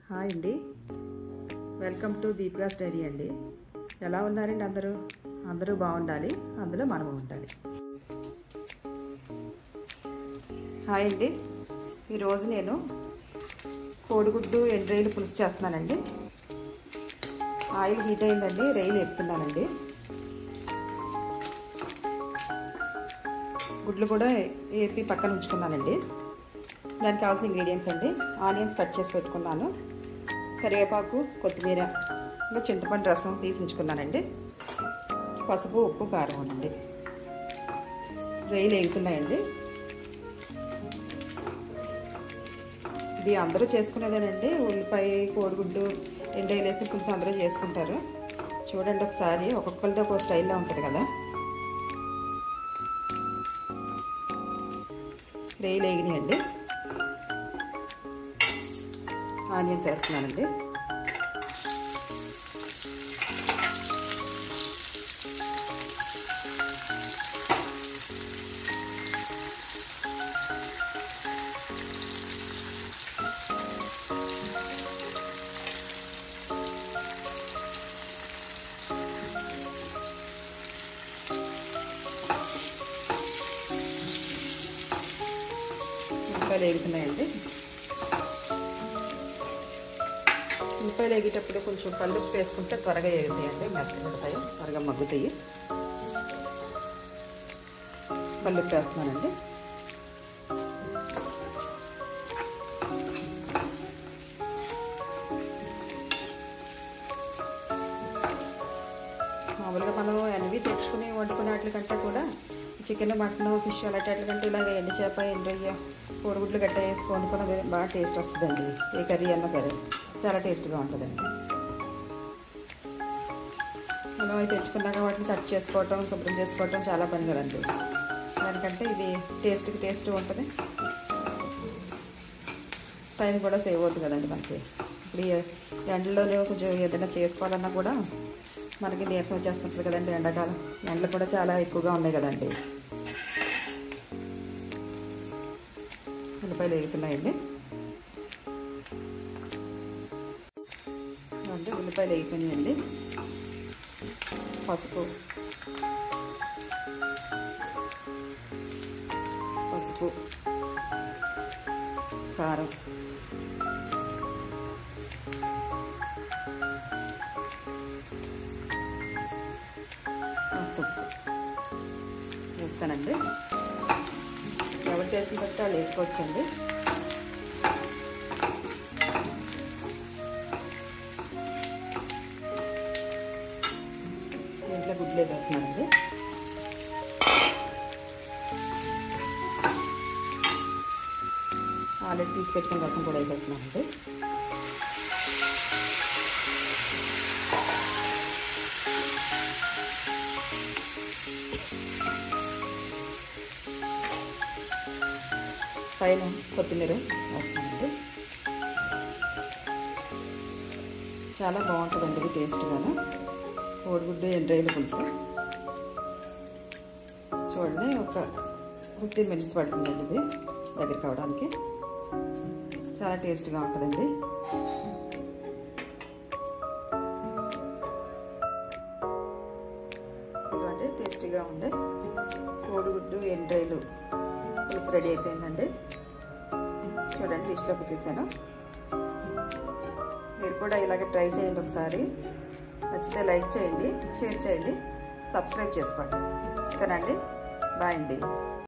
Hi అండి, welcome to Deepika's dairy అండి. ఎలా ఉన్నారండి అందరూ? అందరూ బాగుండాలి, అందులో మనము ఉండాలి. హాయ్ అండి, ఈరోజు నేను కోడిగుడ్డు ఎండ్రాయిలు పులుసు చేస్తున్నానండి. ఆయిల్ హీట్ అయిందండి, రొయ్యలు వేపుతున్నానండి. గుడ్లు కూడా వేపి పక్కన ఉంచుకున్నానండి. దానికి కావాల్సిన ఇంగ్రీడియంట్స్ అండి: ఆనియన్స్ కట్ చేసి పెట్టుకున్నాను, కరివేపాకు, కొత్తిమీర, ఇంకా చింతపండు రసం తీసి ఉంచుకున్నానండి, పసుపు, ఉప్పు, కారం అండి. రొయ్యలు వేగుతున్నాయండి. ఇది అందరూ చేసుకునేదేనండి. ఉల్లిపాయ, కోడిగుడ్డు, ఎండ్రాయిలు వేసి పులుసు అందరూ చేసుకుంటారు. చూడండి ఒకసారి, ఒక్కొక్కరితో ఒక్కొక్క స్టైల్లో ఉంటుంది కదా. రొయ్యలు వేగినాయండి. ఆనియన్స్ వేస్తున్నానండి. ఉల్లిపాయలు వేగుతున్నాయండి. ఉల్లిపాయలు వేగేటప్పుడు కొంచెం కల్లుప్పు వేసుకుంటే త్వరగా వేగుతాయండి, మెత్తబడతాయి, త్వరగా మగ్గుతాయి. కల్లుప్పు వేస్తున్నానండి. మామూలుగా మనం ఎన్వి తెచ్చుకుని వండుకునే వాటికంటే కూడా చికెన్, మటన్, ఫిష్ అలాంటి వాటికంటే ఇలాగ ఎండు చేప, ఎండ్రయ్య, కోడిగుడ్లు గట్ట వేసి వండుకున్నది బాగా టేస్ట్ వస్తుందండి. ఏ కర్రీ అన్నా సరే చాలా టేస్ట్గా ఉంటుందండి. మనం అయితే తెచ్చుకున్నాక వాటిని కట్ చేసుకోవటం, శుభ్రం చేసుకోవటం చాలా పని కదండి. దానికంటే ఇది టేస్ట్ ఉంటుంది, టైం కూడా సేవ్ అవుతుంది కదండి మనకి. ఇప్పుడు ఎండలోనే కొంచెం ఏదైనా చేసుకోవాలన్నా కూడా మనకి నీరసం వచ్చేస్తుంటుంది కదండి. ఎండాకాలం ఎండలు కూడా చాలా ఎక్కువగా ఉన్నాయి కదండి. ఉల్లిపాయలు వేగుతున్నాయండి. అంటే ఉల్లిపాయలు వేగిపోయినాయండి. పసుపు, కారం, ఉప్పు వేస్తానండి. ఎవరి టేస్ట్ని బట్టి వాళ్ళు వేసుకోవచ్చండి. దీంట్లో గుడ్లు వేసేస్తున్నానండి. ఆల్రెడీ తీసి పెట్టుకుని రసం కూడా వేసేస్తున్నానండి. పైన కొత్తిమీర వేస్తానండి. చాలా బాగుంటుందండి ఇది టేస్ట్గాను. కోడిగుడ్డు ఎండ్రాయిలు పులుసు చూడండి, ఒక 15 minutes పడుతుందండి ఇది దగ్గర కావడానికి. చాలా టేస్ట్గా ఉంటుందండి. ఇలాంటి టేస్టీగా ఉండే కోడిగుడ్డు ఎండ్రాయిలు పులుసు రెడీ అయిపోయిందండి. చూడండి, డిష్లోకి తీసాను. మీరు కూడా ఇలాగ ట్రై చేయండి ఒకసారి. నచ్చితే లైక్ చేయండి, షేర్ చేయండి, సబ్స్క్రైబ్ చేసుకోండి. ఓకేనండి, బాయ్ అండి.